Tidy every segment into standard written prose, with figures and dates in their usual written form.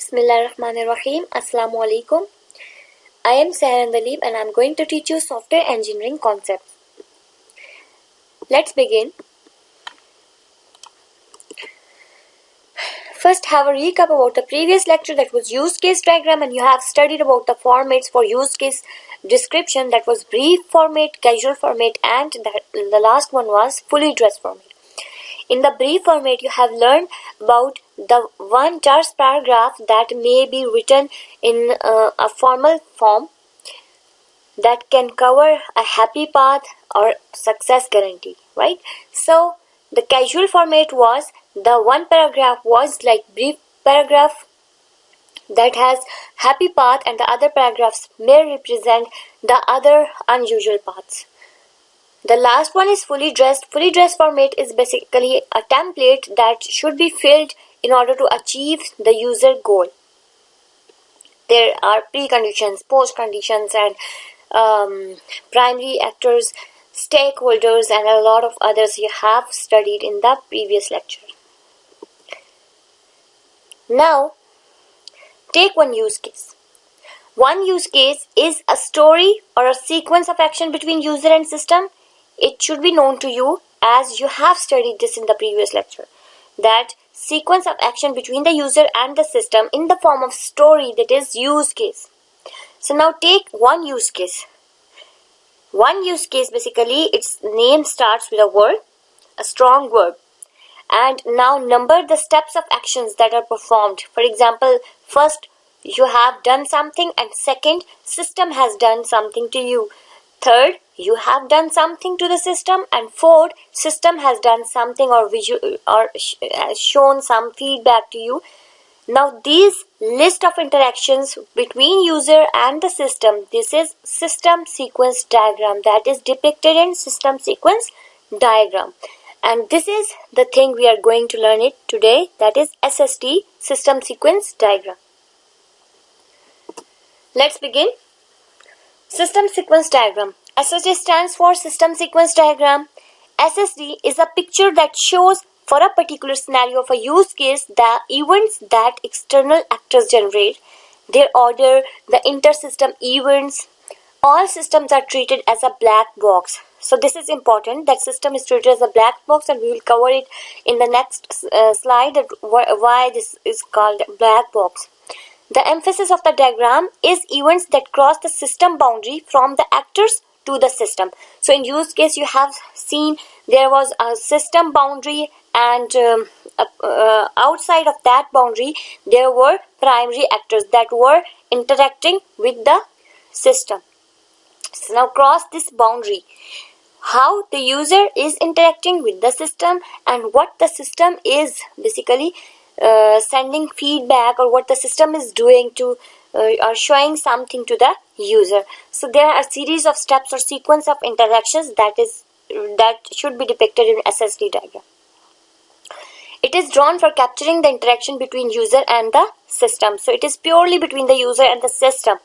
Bismillahirrahmanirrahim. Assalamu alaikum. I am Sahran Dalib and I am going to teach you software engineering concepts. Let's begin. First, have a recap about the previous lecture, that was use case diagram, and you have studied about the formats for use case description, that was brief format, casual format, and the last one was fully dressed format. In the brief format, you have learned about the one terse paragraph that may be written in a formal form that can cover a happy path or success guarantee, right? So the casual format was the one paragraph was like brief paragraph that has happy path, and the other paragraphs may represent the other unusual paths. The last one is fully dressed. Fully dressed format is basically a template that should be filled in order to achieve the user goal. There are preconditions, post-conditions, and primary actors, stakeholders, and a lot of others you have studied in the previous lecture. Now, take one use case. One use case is a story or a sequence of action between user and system. It should be known to you, as you have studied this in the previous lecture, that sequence of action between the user and the system in the form of story, that is use case. So now take one use case. One use case, basically its name starts with a word, a strong word. And now number the steps of actions that are performed. For example, first you have done something, and second, system has done something to you. Third, you have done something to the system, and fourth, system has done something or shown some feedback to you. Now these list of interactions between user and the system, this is system sequence diagram that is depicted in system sequence diagram. And this is the thing we are going to learn it today, that is SSD, system sequence diagram. Let's begin. System sequence diagram. SSD stands for system sequence diagram. SSD is a picture that shows for a particular scenario of a use case the events that external actors generate, their order, the inter-system events. All systems are treated as a black box. So this is important, that system is treated as a black box, and we will cover it in the next slide, that why this is called black box. The emphasis of the diagram is events that cross the system boundary from the actors to the system. So in use case, you have seen there was a system boundary, and outside of that boundary there were primary actors that were interacting with the system. So now cross this boundary. How the user is interacting with the system, and what the system is basically sending feedback, or what the system is doing to or showing something to the user. So there are a series of steps or sequence of interactions that should be depicted in SSD diagram. It is drawn for capturing the interaction between user and the system. So it is purely between the user and the system.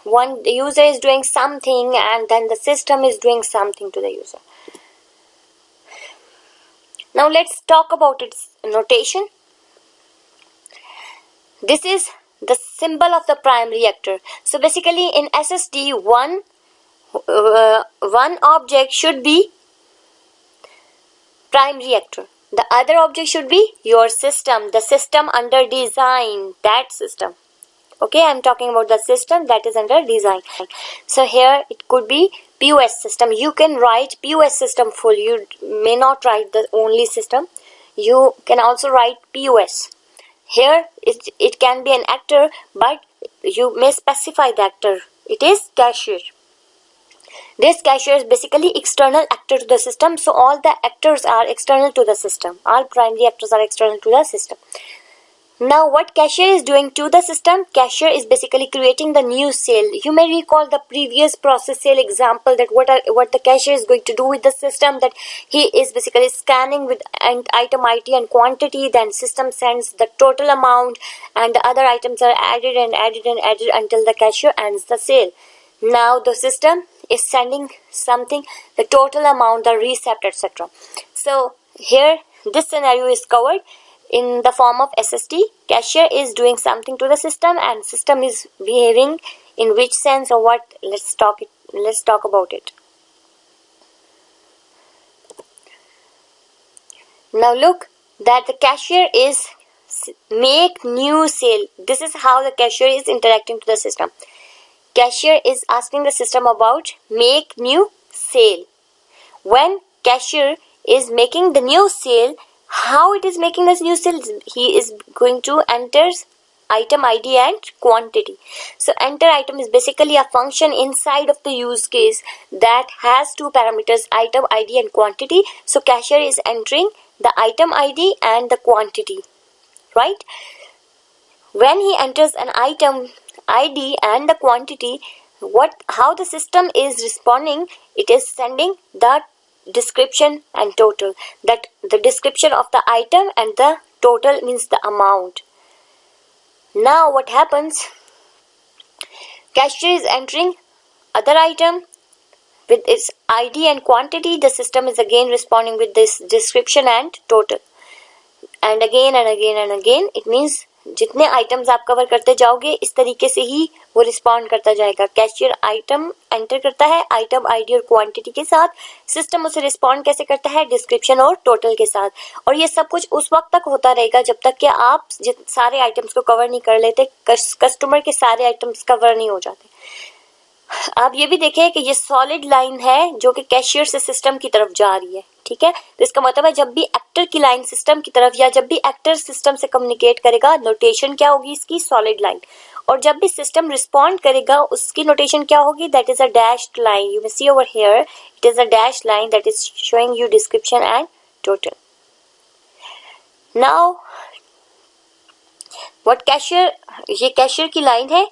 The user is doing something, and then the system is doing something to the user. Now let's talk about its notation. This is the symbol of the primary actor. So basically in SSD, one object should be primary actor. The other object should be your system, the system under design, that system. Okay, I'm talking about the system that is under design. So here it could be POS system. You can write POS system full. You may not write the only system. You can also write POS. Here it can be an actor, but you may specify the actor. It is cashier. This cashier is basically external actor to the system. So all the actors are external to the system. All primary actors are external to the system. Now what cashier is doing to the system? Cashier is basically creating the new sale. You may recall the previous process sale example, that what the cashier is going to do with the system, that he is basically scanning with item ID and quantity, then system sends the total amount, and the other items are added and added and added until the cashier ends the sale. Now the system is sending something, the total amount, the receipt, etc. So here this scenario is covered in the form of SST. Cashier is doing something to the system and system is behaving in which sense or what? Let's talk about it. Now look that the cashier is make new sale. This is how the cashier is interacting to the system. Cashier is asking the system about make new sale. When cashier is making the new sale, how it is making this new sale? He is going to enter item ID and quantity. So enter item is basically a function inside of the use case that has two parameters, item ID and quantity. So cashier is entering the item ID and the quantity, right? When he enters an item ID and the quantity, how the system is responding, it is sending the description and total. That the description of the item and the total means the amount. Now what happens? Cashier is entering other item with its ID and quantity. The system is again responding with this description and total. And again and again and again. It means जितने items आप cover करते जाओगे इस तरीके से ही वो respond करता जाएगा. कैशियर आइटम एंटर करता है आइटम आईडी और क्वांटिटी के साथ. सिस्टम उसे रिस्पॉन्ड कैसे करता है? डिस्क्रिप्शन और टोटल के साथ. और ये सब कुछ उस वक्त तक होता रहेगा जब तक कि आप सारे आइटम्स को कवर नहीं कर लेते, कस्टमर के सारे आइटम्स कवर नहीं हो जाते. आप ये भी देखें कि ये सॉलिड लाइन है जो कि कैशियर से सिस्टम की तरफ जा रही है. ठीक है, तो इसका मतलब है जब भी एक्टर की लाइन सिस्टम की तरफ या जब भी एक्टर सिस्टम से कम्युनिकेट करेगा, नोटेशन क्या होगी इसकी? Solid line. और जब भी सिस्टम रिस्पॉन्ड करेगा उसकी नोटेशन क्या होगी? That is a dashed line. You may see over here it is a dashed line that is showing you description and total. Now what cashier, ये कैशियर की line है,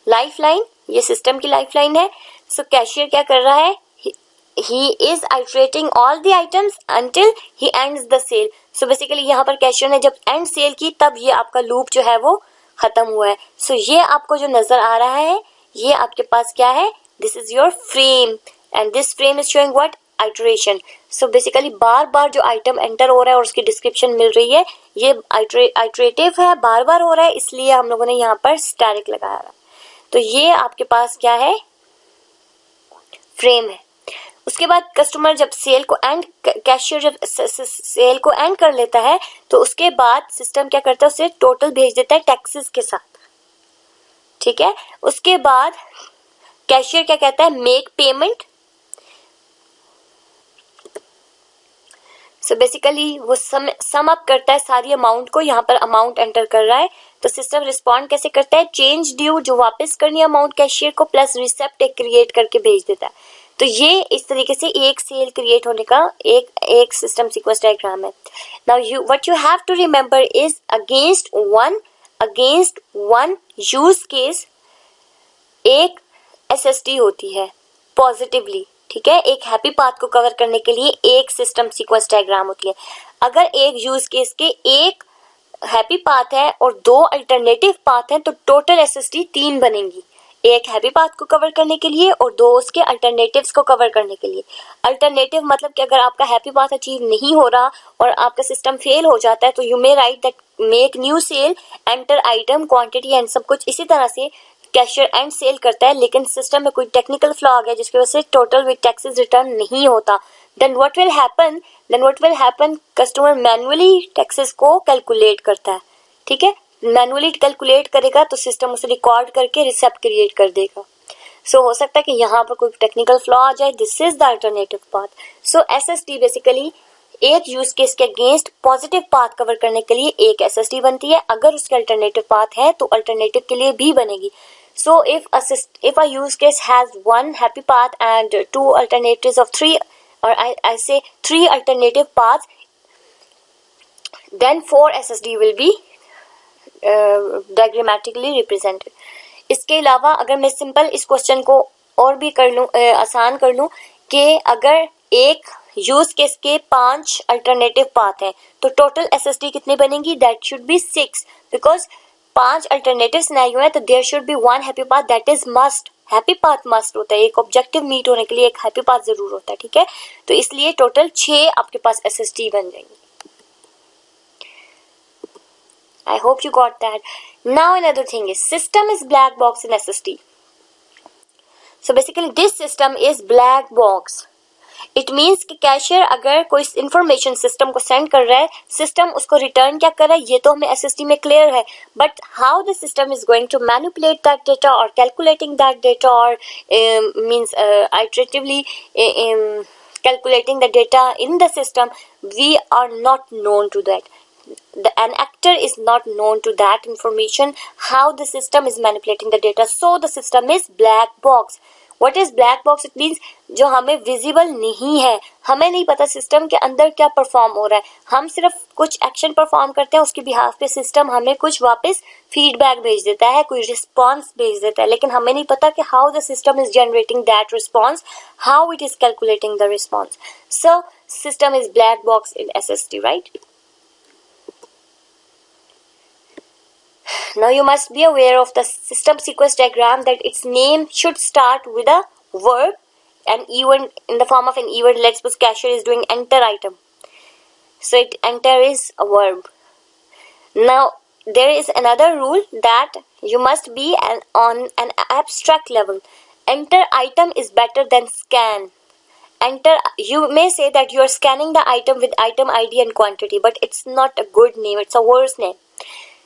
लाइफ लाइन, ये system की life line है. So cashier क्या कर रहा है? He is iterating all the items until he ends the sale. So basically यहाँ पर कैशियर ने जब एंड सेल की तब ये आपका लूप जो है वो खत्म हुआ है. So ये आपको जो नजर आ रहा है ये आपके पास क्या है? This is your frame and this frame is showing what? Iteration. So basically बार बार जो आइटम एंटर हो रहा है और उसकी डिस्क्रिप्शन मिल रही है ये आइटरेटिव है, बार बार हो रहा है, इसलिए हम लोगों ने यहाँ पर स्टैटिक लगाया है. तो ये आपके पास क्या है? फ्रेम है. उसके बाद कस्टमर जब सेल को एंड, कैशियर जब सेल को एंड कर लेता है तो उसके बाद सिस्टम क्या करता है? उसे टोटल भेज देता है टैक्सेस के साथ. ठीक है, उसके बाद कैशियर क्या कहता है? Make payment. सो बेसिकली वो सम अप करता है सारी अमाउंट को. यहाँ पर अमाउंट एंटर कर रहा है तो सिस्टम रिस्पॉन्ड कैसे करता है? चेंज ड्यू, जो वापस करनी है अमाउंट कैशियर को, प्लस रिसेप्ट एक क्रिएट करके भेज देता है. तो ये इस तरीके से एक सेल क्रिएट होने का एक सिस्टम सीक्वेंस डायग्राम है. Now what you have to remember is against one use case एक एसएसटी होती है पॉजिटिवली. ठीक है, एक हैप्पी पाथ को कवर करने के लिए एक सिस्टम सीक्वेंस डायग्राम होती है. अगर एक यूज केस के एक हैप्पी पाथ है और दो अल्टरनेटिव पाथ हैं तो टोटल एसएसटी 3 बनेंगी. एक हैप्पी पाथ को कवर करने के लिए और दो उसके अल्टरनेटिव्स को कवर करने के लिए. अल्टरनेटिव मतलब कि अगर आपका हैप्पी पाथ अचीव नहीं हो रहा और आपका सिस्टम फेल हो जाता है तो you may write that make new sale, enter item, quantity and सब कुछ. इसी तरह से कैशियर एंड सेल करता है लेकिन सिस्टम में कोई टेक्निकल फ्लॉ आ गया जिसकी वजह से टोटल विद टैक्सेस रिटर्न नहीं होता. Then what will happen? Customer manually taxes को कैलकुलेट करता है. ठीक है, मैन्युअली कैलकुलेट करेगा तो सिस्टम उसे रिकॉर्ड करके रिसेप्ट क्रिएट कर देगा. सो हो सकता है कि यहाँ पर कोई टेक्निकल फ्लॉ आ जाए. This is the alternative path. So SST basically एक यूज केस के अगेंस्ट पॉजिटिव पाथ कवर करने के लिए एक एसएसटी बनती है. अगर उसके अल्टरनेटिव पाथ है तो अल्टरनेटिव के लिए भी बनेगी. So if a use case has one happy path and two alternatives of 3 or I say 3 alternative paths, then 4 SSD will be diagrammatically represented. इसके अलावा अगर मैं सिंपल इस क्वेश्चन को और भी कर लूं, आसान कर लूं कि अगर एक यूज केस के 5 अल्टरनेटिव पाथ हैं तो टोटल एसएसडी कितनी बनेगी? That should be 6 because 5 alternative scenario है तो there should be 1 happy path. That is must. Happy path must होता है. एक ऑब्जेक्टिव मीट होने के लिए एक हैप्पी पाथ जरूर होता है. ठीक है, तो इसलिए टोटल 6 आपके पास एसएसडी बन जाएंगे. I hope you got that. Now another thing is system is black box in SSD. So basically this system is black box. It means कि कैशियर अगर कोई इंफॉर्मेशन सिस्टम को सेंड कर रहा है, सिस्टम उसको रिटर्न क्या कर रहा है ये तो हमें एसएसडी में क्लियर है, but how the system is going to manipulate that data और कैलकुलेटिंग दैट डेटा और means iteratively calculating the data in the system, we are not known to that. An actor is not known to that information, how the system is manipulating the data. So the system is black box. What is black box? It means जो हमें visible नहीं है, हमें नहीं पता system के अंदर क्या परफॉर्म हो रहा है, हम सिर्फ कुछ एक्शन परफॉर्म करते हैं, उसके बिहाफ पे सिस्टम हमें कुछ वापस फीडबैक भेज देता है, कोई रिस्पॉन्स भेज देता है, लेकिन हमें नहीं पता कि how the system is generating that response, how it is calculating the response. So system is black box in SSD, right? Now you must be aware of the system sequence diagram, that its name should start with a verb, an event in the form of an event. Let's suppose cashier is doing enter item, so enter is a verb. Now there is another rule that you must be on an abstract level. Enter item is better than scan. Enter, you may say that you are scanning the item with item ID and quantity, but it's not a good name, it's a worse name.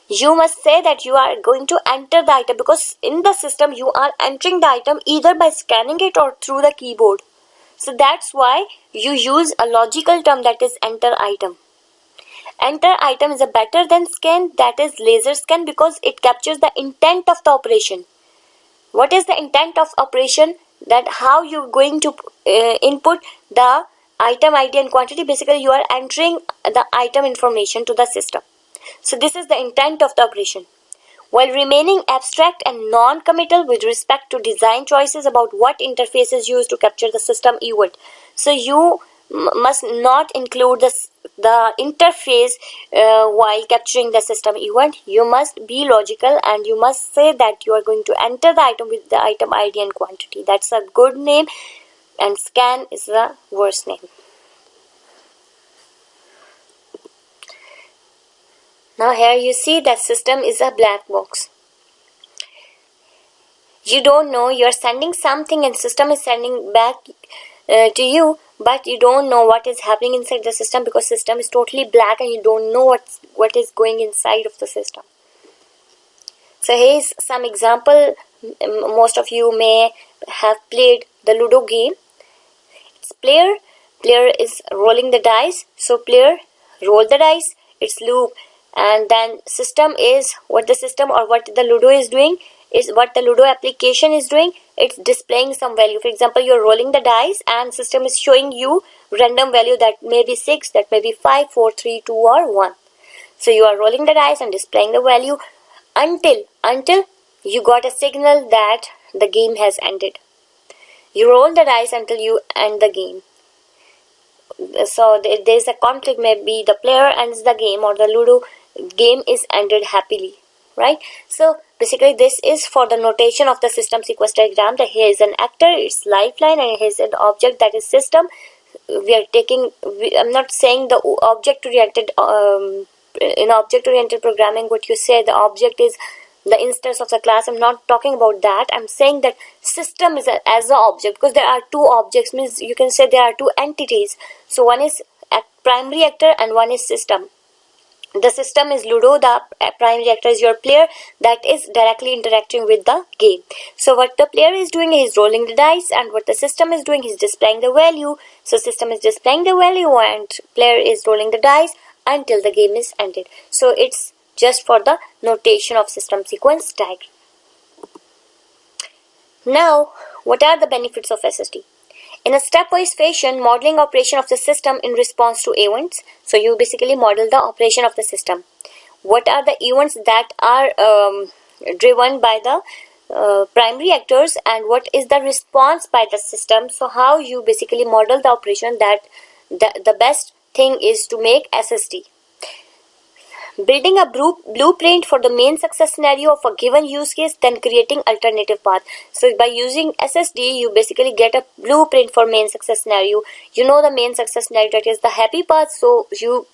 You must say that you are going to enter the item, because in the system you are entering the item either by scanning it or through the keyboard. So that's why you use a logical term, that is enter item. Enter item is a better than scan, that is laser scan, because it captures the intent of the operation. What is the intent of operation? That how you're going to input the item ID and quantity. Basically you are entering the item information to the system. So this is the intent of the operation, while remaining abstract and non-committal with respect to design choices about what interface is used to capture the system event. So you must not include the interface while capturing the system event. You must be logical and you must say that you are going to enter the item with the item ID and quantity. That's a good name, and scan is the worst name. Now here you see that system is a black box. You don't know, you are sending something and system is sending back to you, but you don't know what is happening inside the system, because system is totally black and you don't know what is going inside of the system. So here's some example. Most of you may have played the Ludo game. It's player is rolling the dice, so player roll the dice, it's loop. And then system is what the system or what the Ludo is doing, is what the Ludo application is doing. It's displaying some value. For example, you're rolling the dice and system is showing you random value, that may be 6, that may be 5, 4, 3, 2 or 1. So you are rolling the dice and displaying the value until you got a signal that the game has ended. You roll the dice until you end the game. So there's a conflict, maybe the player ends the game or the Ludo game is ended happily, right? So basically this is for the notation of the system sequence diagram, that here is an actor, it's lifeline, and here is an object, that is system. I'm not saying the object oriented in object oriented programming, what you say the object is the instance of the class. I'm not talking about that. I'm saying that system is as an object, because there are two objects, means you can say there are two entities. So one is a primary actor and one is system. The system is Ludo, the primary actor is your player that is directly interacting with the game. So what the player is doing is rolling the dice, and what the system is doing is displaying the value. So system is displaying the value and player is rolling the dice until the game is ended. So it's just for the notation of system sequence diagram. Now, what are the benefits of SSD? In a stepwise fashion, modeling operation of the system in response to events. So you basically model the operation of the system. What are the events that are driven by the primary actors, and what is the response by the system? So how you basically model the operation, that the best thing is to make SSD. building a blueprint for the main success scenario of a given use case, then creating alternative path. So by using SSD, you basically get a blueprint for main success scenario. You know the main success scenario, that is the happy path, so you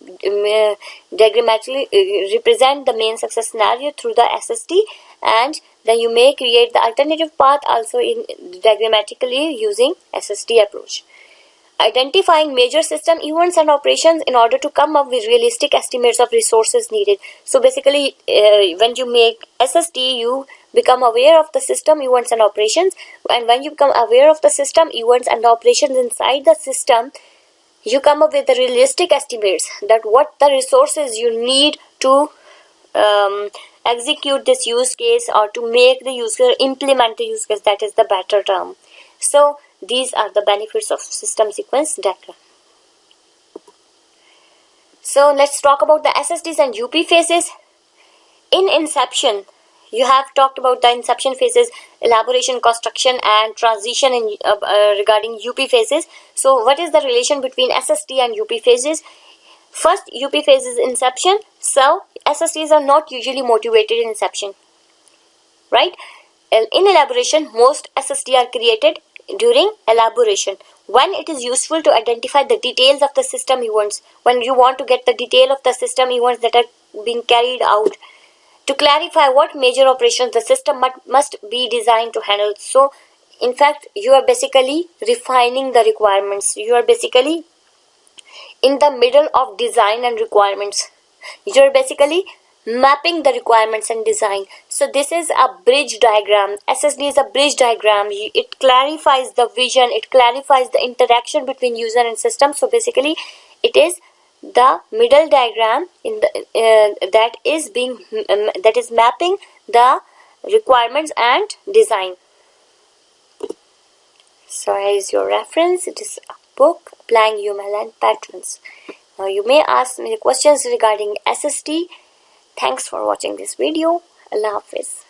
diagrammatically represent the main success scenario through the SSD, and then you may create the alternative path also in diagrammatically using SSD approach. Identifying major system events and operations in order to come up with realistic estimates of resources needed. So basically, when you make SSD, you become aware of the system events and operations, and when you become aware of the system events and operations inside the system, you come up with the realistic estimates that what the resources you need to execute this use case, or to make the use case, implement the use case, that is the better term. So these are the benefits of system sequence diagram. So let's talk about the SSDs and UP phases. In inception, you have talked about the inception phases, elaboration, construction, and transition in regarding UP phases. So what is the relation between SSD and UP phases? First, UP phase is inception. So SSDs are not usually motivated in inception, right? In elaboration, most SSD are created during elaboration, when it is useful to identify the details of the system events, when you want to get the detail of the system events that are being carried out, to clarify what major operations the system must be designed to handle. So in fact, you are basically refining the requirements. You are basically in the middle of design and requirements. You are basically mapping the requirements and design. So this is a bridge diagram. SSD is a bridge diagram. It clarifies the vision, it clarifies the interaction between user and system. So basically, it is the middle diagram in the that is mapping the requirements and design. So here is your reference. It is a book, Applying UML and Patterns. Now you may ask me questions regarding SSD. Thanks for watching this video. Allah Hafiz.